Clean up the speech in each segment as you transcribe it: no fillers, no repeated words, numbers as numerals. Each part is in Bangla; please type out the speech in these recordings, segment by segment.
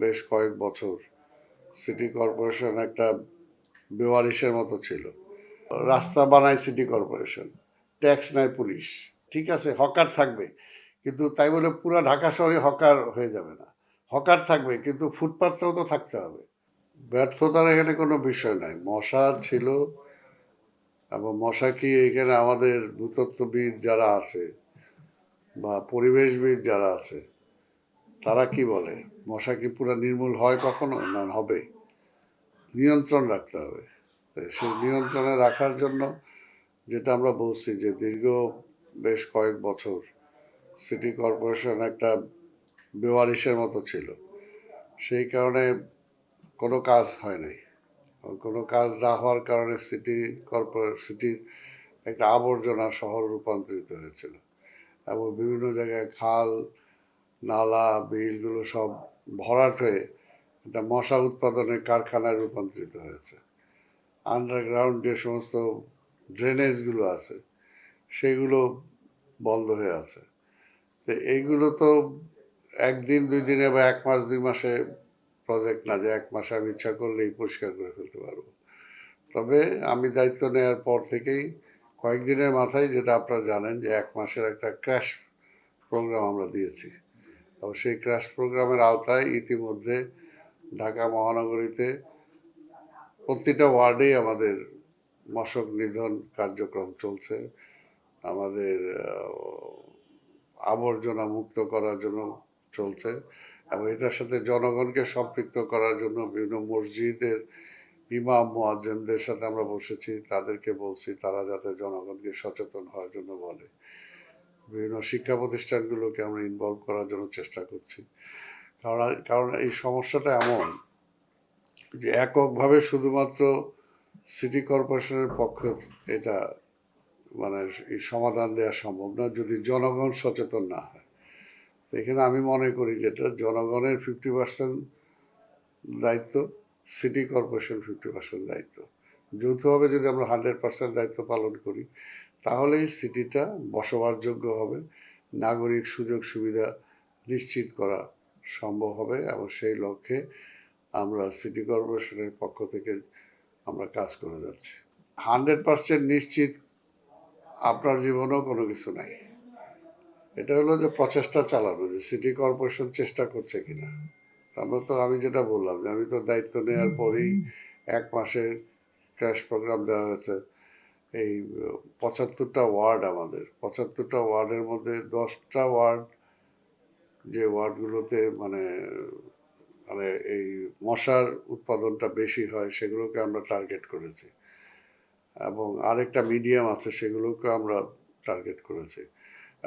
বেশ কয়েক বছর সিটি কর্পোরেশন একটা বেওয়ারিশের মতো ছিল। রাস্তা বানায় সিটি কর্পোরেশন, ট্যাক্স নেয় পুলিশ। ঠিক আছে, হকার থাকবে, কিন্তু তাই বলে পুরো ঢাকা শহরে হকার হয়ে যাবে না। হকার থাকবে, কিন্তু ফুটপাতটাও তো থাকতে হবে। ব্যর্থতার এখানে কোনো বিষয় নাই। মশা ছিল, এবং মশা কি এখানে আমাদের ভূতত্ত্ববিদ যারা আছে বা পরিবেশবিদ যারা আছে তারা কি বলে, মশা কি পুরো নির্মূল হয় কখনো? না, হবে। নিয়ন্ত্রণ রাখতে হবে। সেই নিয়ন্ত্রণে রাখার জন্য যেটা আমরা বলছি যে দীর্ঘ বেশ কয়েক বছর সিটি কর্পোরেশন একটা বেওয়ারিশের মতো ছিল। সেই কারণে কোনো কাজ হয় নাই। কোনো কাজ না হওয়ার কারণে সিটির একটা আবর্জনা শহর রূপান্তরিত হয়েছিল, এবং বিভিন্ন জায়গায় খাল, নালা, বিলগুলো সব ভরাট হয়ে একটা মশা উৎপাদনের কারখানায় রূপান্তরিত হয়েছে। আন্ডারগ্রাউন্ড যে সমস্ত ড্রেনেজগুলো আছে সেগুলো বন্ধ হয়ে আছে। তো এইগুলো তো একদিন দুই দিনে বা এক মাস দুই মাসে প্রজেক্ট না, যে এক মাসে আমি ইচ্ছা করলেই পরিষ্কার করে ফেলতে পারবো। তবে আমি দায়িত্ব নেওয়ার পর থেকেই কয়েকদিনের মাথায়, যেটা আপনারা জানেন, যে এক মাসের একটা ক্র্যাশ প্রোগ্রাম আমরা দিয়েছি, এবং সেই ক্র্যাশ প্রোগ্রামের আওতায় ইতিমধ্যে ঢাকা মহানগরীতে প্রতিটা ওয়ার্ডেই আমাদের মশক নিধন কার্যক্রম চলছে। আমাদের আবর্জনা মুক্ত করার জন্য চলছে, এবং এটার সাথে জনগণকে সম্পৃক্ত করার জন্য বিভিন্ন মসজিদের ইমাম মুয়াজ্জিনদের সাথে আমরা বসেছি, তাদেরকে বলছি তারা যাতে জনগণকে সচেতন হওয়ার জন্য বলে। বিভিন্ন শিক্ষা প্রতিষ্ঠানগুলোকে আমরা ইনভলভ করার জন্য চেষ্টা করছি। কারণ এই সমস্যাটা এমন যে এককভাবে শুধুমাত্র সিটি কর্পোরেশনের পক্ষে এটা মানে এই সমাধান দেওয়া সম্ভব না যদি জনগণ সচেতন না হয়। এখানে আমি মনে করি যেটা জনগণের 50% দায়িত্ব, সিটি কর্পোরেশন 50% দায়িত্ব। যৌথভাবে যদি আমরা 100% দায়িত্ব পালন করি, তাহলেই সিটিটা বসবাসযোগ্য হবে, নাগরিক সুযোগ সুবিধা নিশ্চিত করা সম্ভব হবে, এবং সেই লক্ষ্যে আমরা সিটি কর্পোরেশনের পক্ষ থেকে আমরা কাজ করে যাচ্ছি। 100% নিশ্চিত আপনার জীবনেও কোনো কিছু নাই। এটা হলো যে প্রচেষ্টা চালানো, যে সিটি কর্পোরেশন চেষ্টা করছে কিনা। তারপর তো আমি যেটা বললাম যে আমি তো দায়িত্ব নেওয়ার পরেই এক মাসের ক্র্যাশ প্রোগ্রাম দেওয়া হয়েছে। এই 75টা ওয়ার্ড, আমাদের 75টা ওয়ার্ডের মধ্যে 10টা ওয়ার্ড, যে ওয়ার্ডগুলোতে মানে মানে এই মশার উৎপাদনটা বেশি হয়, সেগুলোকে আমরা টার্গেট করেছি, এবং আরেকটা মিডিয়াম আছে, সেগুলোকে আমরা টার্গেট করেছি।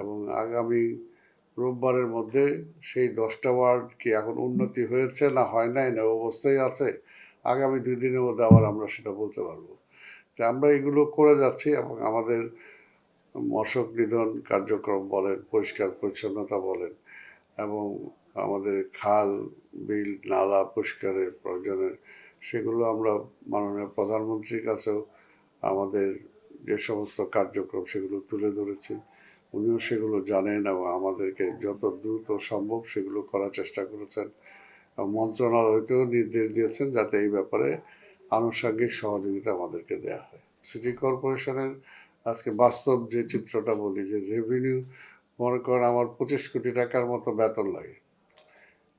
এবং আগামী রোববারের মধ্যে সেই 10টা ওয়ার্ড কি এখন উন্নতি হয়েছে না হয় নাই না অবস্থায় আছে, আগামী 2 দিনের মধ্যে আবার আমরা সেটা বলতে পারবো। তো আমরা এগুলো করে যাচ্ছি, এবং আমাদের মশক নিধন কার্যক্রম বলেন, পরিষ্কার পরিচ্ছন্নতা বলেন, এবং আমাদের খাল, বিল, নালা পরিষ্কারের প্রয়োজনে সেগুলো আমরা মাননীয় প্রধানমন্ত্রীর কাছেও আমাদের যে সমস্ত কার্যক্রম সেগুলো তুলে ধরেছি। উনিও সেগুলো জানেন, এবং আমাদেরকে যত দ্রুত সম্ভব সেগুলো করার চেষ্টা করেছেন, এবং মন্ত্রণালয়কেও নির্দেশ দিয়েছেন যাতে এই ব্যাপারে আনুষঙ্গিক সহযোগিতা আমাদেরকে দেওয়া হয়। সিটি কর্পোরেশনের আজকে বাস্তব যে চিত্রটা বলি, যে রেভিনিউ, মনে করেন আমার 25 কোটি টাকার মতো বেতন লাগে।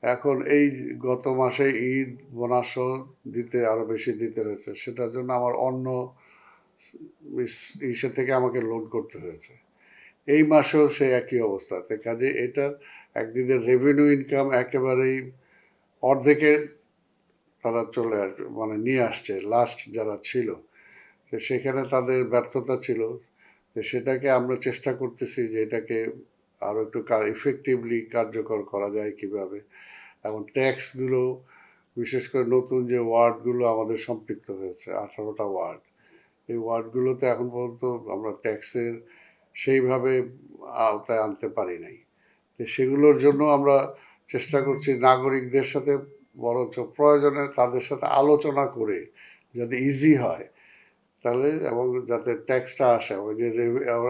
এখন এই গত মাসে ঈদ বোনাসও দিতে আরো বেশি দিতে হয়েছে, সেটার জন্য আমার অন্য ইসে থেকে আমাকে লোন করতে হয়েছে। এই মাসেও সেই একই অবস্থাতে, কাজে এটার একদিনের রেভিনিউ ইনকাম একেবারেই অর্ধেকে তারা চলে মানে নিয়ে আসছে লাস্ট যারা ছিল। তো সেখানে তাদের ব্যর্থতা ছিল। তো সেটাকে আমরা চেষ্টা করতেছি যে এটাকে আরও একটু ইফেক্টিভলি কার্যকর করা যায় কিভাবে, এবং ট্যাক্সগুলো, বিশেষ করে নতুন যে ওয়ার্ডগুলো আমাদের সম্পৃক্ত হয়েছে, 18টা ওয়ার্ড, এই ওয়ার্ডগুলোতে এখন পর্যন্ত আমরা ট্যাক্সের সেইভাবে আওতায় আনতে পারি নাই। তো সেগুলোর জন্য আমরা চেষ্টা করছি নাগরিকদের সাথে, বরঞ্চ প্রয়োজনে তাদের সাথে আলোচনা করে যাতে ইজি হয়, তাহলে, এবং যাতে ট্যাক্সটা আসে। ওই যে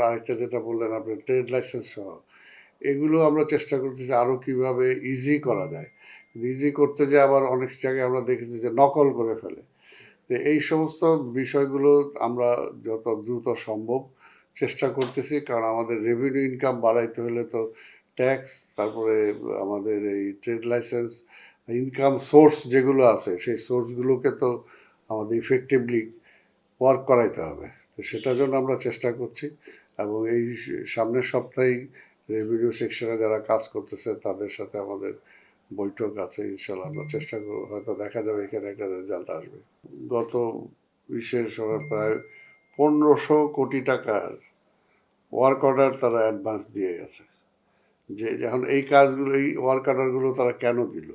আরেকটা যেটা বললেন আপনি, ট্রেড লাইসেন্স সহ, এগুলো আমরা চেষ্টা করতেছি আরও কীভাবে ইজি করা যায়। ইজি করতে যে আবার অনেক জায়গায় আমরা দেখেছি যে নকল করে ফেলে। তো এই সমস্ত বিষয়গুলো আমরা যত দ্রুত সম্ভব চেষ্টা করতেছি, কারণ আমাদের রেভিনিউ ইনকাম বাড়াইতে হলে তো ট্যাক্স, তারপরে আমাদের এই ট্রেড লাইসেন্স, ইনকাম সোর্স যেগুলো আছে সেই সোর্সগুলোকে তো আমাদের ইফেক্টিভলি ওয়ার্ক করাইতে হবে। তো সেটার জন্য আমরা চেষ্টা করছি, এবং এই সামনের সপ্তাহেই রেভিনিউ সেকশনে যারা কাজ করতেছে তাদের সাথে আমাদের বৈঠক আছে। ইনশাল্লাহ আমরা চেষ্টা করবো, হয়তো দেখা যাবে এখানে একটা রেজাল্ট আসবে। গত বিশের সময় প্রায় 1500 কোটি টাকার ওয়ার্ক অর্ডার তারা অ্যাডভান্স দিয়ে গেছে। যে এখন এই কাজগুলো, এই ওয়ার্ক অর্ডারগুলো তারা কেন দিল,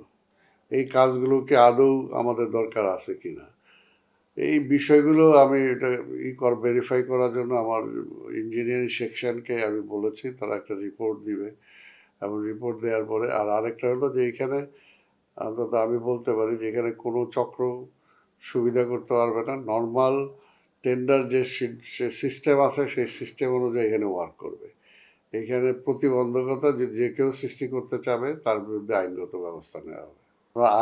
এই কাজগুলোকে আদৌ আমাদের দরকার আছে কিনা, এই বিষয়গুলো আমি এটা ভেরিফাই করার জন্য আমার ইঞ্জিনিয়ারিং সেকশনকে আমি বলেছি, তারা একটা রিপোর্ট দিবে, এবং রিপোর্ট দেওয়ার পরে আরেকটা হলো যে এখানে অন্তত আমি বলতে পারি যে এখানে কোনো চক্র সুবিধা করতে পারবে না। নর্মাল টেন্ডার যে সিস্টেম আছে সেই সিস্টেম অনুযায়ী এখানে ওয়ার্ক করবে। এখানে প্রতিবন্ধকতা যদি যে কেউ সৃষ্টি করতে চাবে তার বিরুদ্ধে আইনগত ব্যবস্থা নেওয়া হবে।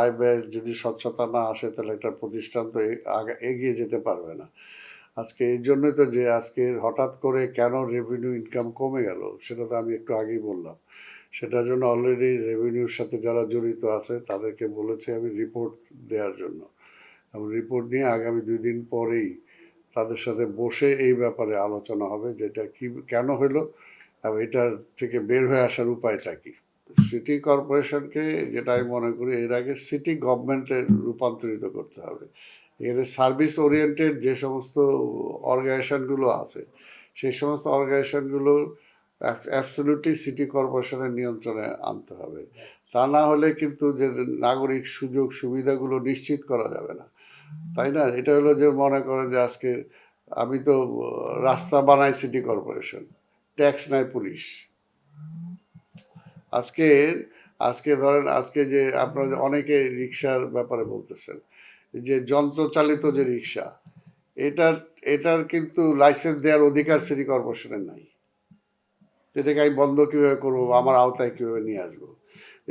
আয় ব্যয় যদি স্বচ্ছতা না আসে তাহলে একটা প্রতিষ্ঠান তো এগিয়ে যেতে পারবে না। আজকে এই জন্যই তো যে আজকে হঠাৎ করে কেন রেভিনিউ ইনকাম কমে গেল সেটা তো আমি একটু আগেই বললাম। সেটার জন্য অলরেডি রেভিনিউর সাথে যারা জড়িত আছে তাদেরকে বলেছি আমি রিপোর্ট দেওয়ার জন্য, এবং রিপোর্ট নিয়ে আগামী 2 দিন পরেই তাদের সাথে বসে এই ব্যাপারে আলোচনা হবে, যেটা কি কেন হলো এবং এটার থেকে বের হয়ে আসার উপায়টা কি। সিটি কর্পোরেশনকে, যেটা আমি মনে করি, এর আগে সিটি গভর্নমেন্টে রূপান্তরিত করতে হবে। এখানে সার্ভিস ওরিয়েন্টেড যে সমস্ত অর্গানাইজেশনগুলো আছে সেই সমস্ত অর্গানাইজেশনগুলো অ্যাবসলিউটলি সিটি কর্পোরেশনের নিয়ন্ত্রণে আনতে হবে। তা না হলে কিন্তু যে নাগরিক সুযোগ সুবিধাগুলো নিশ্চিত করা যাবে না, তাই না? এটা হলো যে মনে করেন যে আজকে আমি তো রাস্তা বানাই সিটি কর্পোরেশন, ট্যাক্স নেয় পুলিশ। আজকে আজকে ধরেন আজকে যে আপনারা অনেকে রিক্সার ব্যাপারে বলতেছেন, যে যন্ত্রচালিত যে রিক্সা, এটার এটার কিন্তু লাইসেন্স দেওয়ার অধিকার সিটি কর্পোরেশনের নাই। এটাকে আমি বন্ধ কীভাবে করবো, আমার আওতায় কীভাবে নিয়ে আসবো?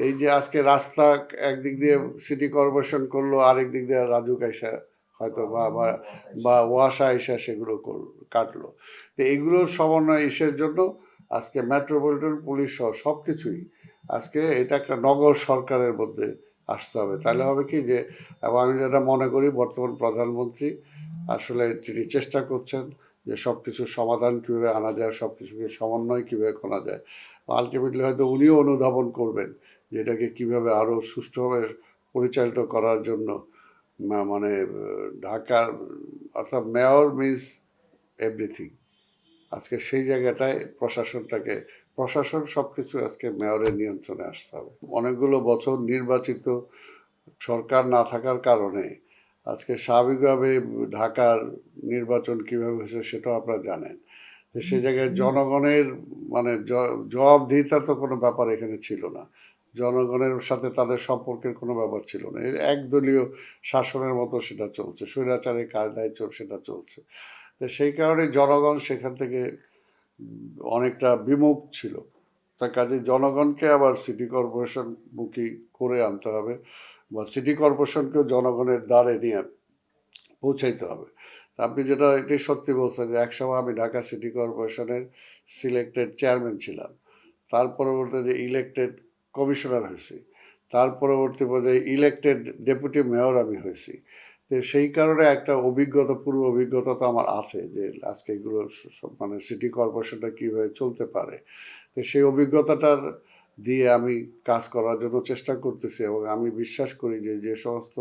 এই যে আজকে রাস্তা একদিক দিয়ে সিটি কর্পোরেশন করলো, আরেক দিক দিয়ে রাজুক আইসা হয়তো বা ওয়াসা আইসা সেগুলো কাটলো। তো এগুলোর সমন্বয় ইসের জন্য আজকে মেট্রোপলিটন পুলিশ সহ সব কিছুই আজকে এটা একটা নগর সরকারের মধ্যে আসতে হবে। তাহলে হবে কি যে, এবং আমি যেটা মনে করি বর্তমান প্রধানমন্ত্রী আসলে তিনি চেষ্টা করছেন যে সব কিছুর সমাধান কীভাবে আনা যায়, সব কিছুকে সমন্বয় কীভাবে করা যায়। আলটিমেটলি হয়তো উনিও অনুধাবন করবেন যে এটাকে কীভাবে আরও সুষ্ঠুভাবে পরিচালিত করার জন্য মানে ঢাকার, অর্থাৎ মেয়র মিনস এভরিথিং। আজকে সেই জায়গাটায় প্রশাসন সব কিছু আজকে মেয়রের নিয়ন্ত্রণে আসতে হবে। অনেকগুলো বছর নির্বাচিত সরকার না থাকার কারণে আজকে স্বাভাবিকভাবে ঢাকার নির্বাচন কীভাবে হয়েছে সেটাও আপনারা জানেন। তো সেই জায়গায় জনগণের মানে জবাবদিহিতার তো কোনো ব্যাপার এখানে ছিল না, জনগণের সাথে তাদের সম্পর্কের কোনো ব্যাপার ছিল না। একদলীয় শাসনের মতো সেটা চলছে, স্বৈরাচারের কায়দায় সেটা চলছে। তো সেই কারণে জনগণ সেখান থেকে অনেকটা বিমুখ ছিল। তার কাজে জনগণকে আবার সিটি কর্পোরেশন মুখী করে আনতে হবে, বা সিটি কর্পোরেশনকেও জনগণের দ্বারে নিয়ে পৌঁছাইতে হবে। আপনি যেটা এটাই সত্যি বলছেন যে একসময় আমি ঢাকা সিটি কর্পোরেশনের সিলেক্টেড চেয়ারম্যান ছিলাম, তার পরবর্তীতে ইলেক্টেড কমিশনার হয়েছি, তার পরবর্তী পর্যায়ে ইলেক্টেড ডেপুটি মেয়র আমি হয়েছি। তো সেই কারণে একটা পূর্ব অভিজ্ঞতা তো আমার আছে যে আজকে এগুলো মানে সিটি কর্পোরেশনটা কীভাবে চলতে পারে। তো সেই অভিজ্ঞতাটার দিয়ে আমি কাজ করার জন্য চেষ্টা করতেছি, এবং আমি বিশ্বাস করি যে যে সমস্ত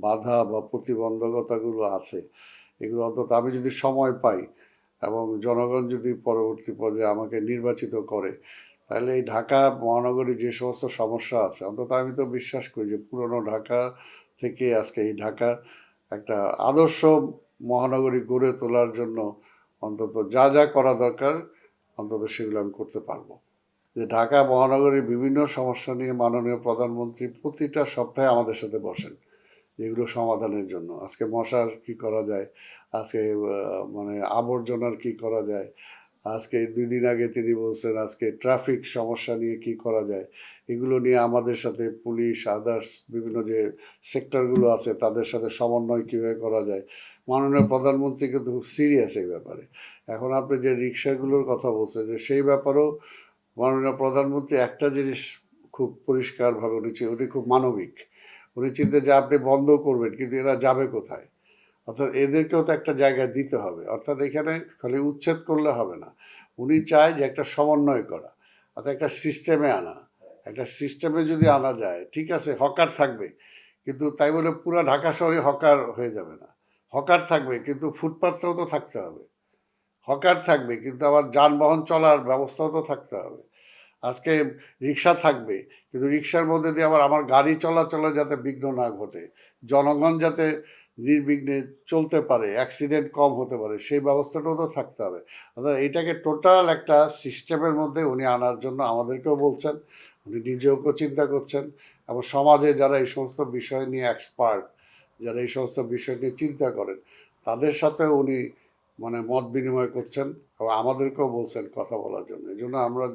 বাধা বা প্রতিবন্ধকতাগুলো আছে এগুলো অন্তত আমি যদি সময় পাই এবং জনগণ যদি পরবর্তী পর্যায়ে আমাকে নির্বাচিত করে, তাহলে এই ঢাকা মহানগরী যে সমস্ত সমস্যা আছে, অন্তত আমি তো বিশ্বাস করি যে পুরনো ঢাকা থেকে আজকে এই ঢাকার একটা আদর্শ মহানগরী গড়ে তোলার জন্য অন্তত যা যা করা দরকার অন্তত সেগুলো আমি করতে পারবো। যে ঢাকা মহানগরীর বিভিন্ন সমস্যা নিয়ে মাননীয় প্রধানমন্ত্রী প্রতিটা সপ্তাহে আমাদের সাথে বসেন এগুলো সমাধানের জন্য। আজকে মশার কি করা যায়, আজকে মানে আবর্জনার কি করা যায়, আজকে 2 দিন আগে তিনি বলছেন আজকে ট্রাফিক সমস্যা নিয়ে কি করা যায়, এগুলো নিয়ে আমাদের সাথে পুলিশ আদার্স বিভিন্ন যে সেক্টরগুলো আছে তাদের সাথে সমন্বয় কীভাবে করা যায়। মাননীয় প্রধানমন্ত্রী কিন্তু খুব সিরিয়াস এই ব্যাপারে। এখন আপনি যে রিক্সাগুলোর কথা বলছেন যে সেই ব্যাপারেও মাননীয় প্রধানমন্ত্রী একটা জিনিস খুব পরিষ্কারভাবে উনি খুব মানবিক। উনি চিন্তা যে আপনি বন্ধ করবেন কিন্তু এরা যাবে কোথায়, অর্থাৎ এদেরকেও তো একটা জায়গায় দিতে হবে। অর্থাৎ এখানে খালি উচ্ছেদ করলে হবে না, উনি চায় যে একটা সমন্বয় করা, অর্থাৎ একটা সিস্টেমে আনা। একটা সিস্টেমে যদি আনা যায় ঠিক আছে, হকার থাকবে কিন্তু তাই বলে পুরো ঢাকা শহরে হকার হয়ে যাবে না। হকার থাকবে কিন্তু ফুটপাতটাও তো থাকতে হবে। হকার থাকবে কিন্তু আবার যানবাহন চলার ব্যবস্থাও তো থাকতে হবে। আজকে রিক্সা থাকবে কিন্তু রিক্সার মধ্যে দিয়ে আবার আমার গাড়ি চলাচলে যাতে বিঘ্ন না ঘটে, জনগণ যাতে নির্বিঘ্নে চলতে পারে, অ্যাক্সিডেন্ট কম হতে পারে, সেই ব্যবস্থাটাও তো থাকতে হবে। অর্থাৎ এটাকে টোটাল একটা সিস্টেমের মধ্যে উনি আনার জন্য আমাদেরকেও বলছেন, উনি নিজেও চিন্তা করছেন এবং সমাজে যারা এই সমস্ত বিষয় নিয়ে এক্সপার্ট, যারা এই সমস্ত বিষয় নিয়ে চিন্তা করেন, তাদের সাথে উনি মানে মত বিনিময় করছেন এবং আমাদেরকেও বলছেন কথা বলার জন্য। এই জন্য আমরা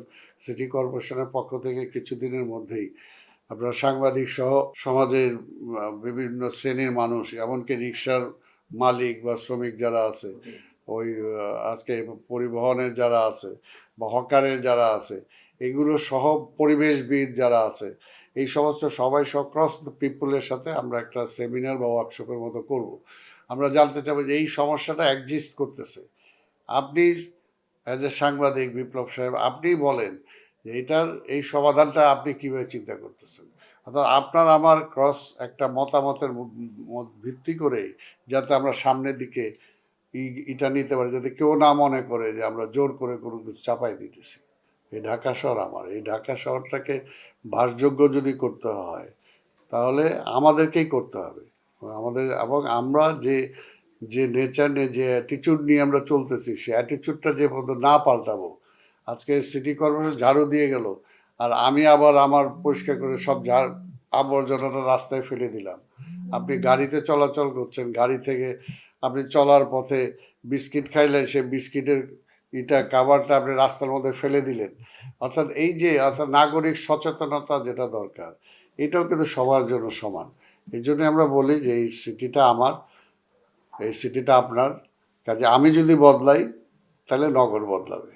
সিটি কর্পোরেশনের পক্ষ থেকে কিছুদিনের মধ্যেই আপনার সাংবাদিক সহ সমাজের বিভিন্ন শ্রেণীর মানুষ, এমনকি রিক্সার মালিক বা শ্রমিক যারা আছে, ওই আজকে পরিবহনের যারা আছে বা হকারের যারা আছে, এগুলো সহ পরিবেশবিদ যারা আছে, এই সমস্ত সবাই সব ক্রস পিপুলের সাথে আমরা একটা সেমিনার বা ওয়ার্কশপের মতো করব। আমরা জানতে চাবো যে এই সমস্যাটা এক্সিস্ট করতেছে, আপনি অ্যাজ এ সাংবাদিক বিপ্লব সাহেব আপনি বলেন যে এটার এই সমাধানটা আপনি কীভাবে চিন্তা করতেছেন। অর্থাৎ আপনার আমার ক্রস একটা মতামতের ভিত্তি করে যাতে আমরা সামনের দিকে এটা নিতে পারি, যাতে কেউ না মনে করে যে আমরা জোর করে কোনো কিছু চাপাই দিতেছি। এই ঢাকা শহর আমার, এই ঢাকা শহরটাকে বাসযোগ্য যদি করতে হয় তাহলে আমাদেরকেই করতে হবে। আমাদের এবং আমরা যে যে নেচার নিয়ে যে অ্যাটিচিউড নিয়ে আমরা চলতেছি, সে অ্যাটিচিউডটা যে পর্যন্ত না পাল্টাবো, আজকে সিটি কর্পোরেশন ঝাড়ু দিয়ে গেল আর আমি আবার আমার পরিষ্কার করে সব আবর্জনাটা রাস্তায় ফেলে দিলাম। আপনি গাড়িতে চলাচল করছেন, গাড়ি থেকে আপনি চলার পথে বিস্কিট খাইলেন, সেই বিস্কিটের কাভারটা আপনি রাস্তার মধ্যে ফেলে দিলেন। অর্থাৎ এই যে অর্থাৎ নাগরিক সচেতনতা যেটা দরকার, এটাও কিন্তু সবার জন্য সমান। এই জন্য আমরা বলি যে এই সিটিটা আমার, এই সিটিটা আপনার, কাজে আমি যদি বদলাই তাহলে নগর বদলাবে।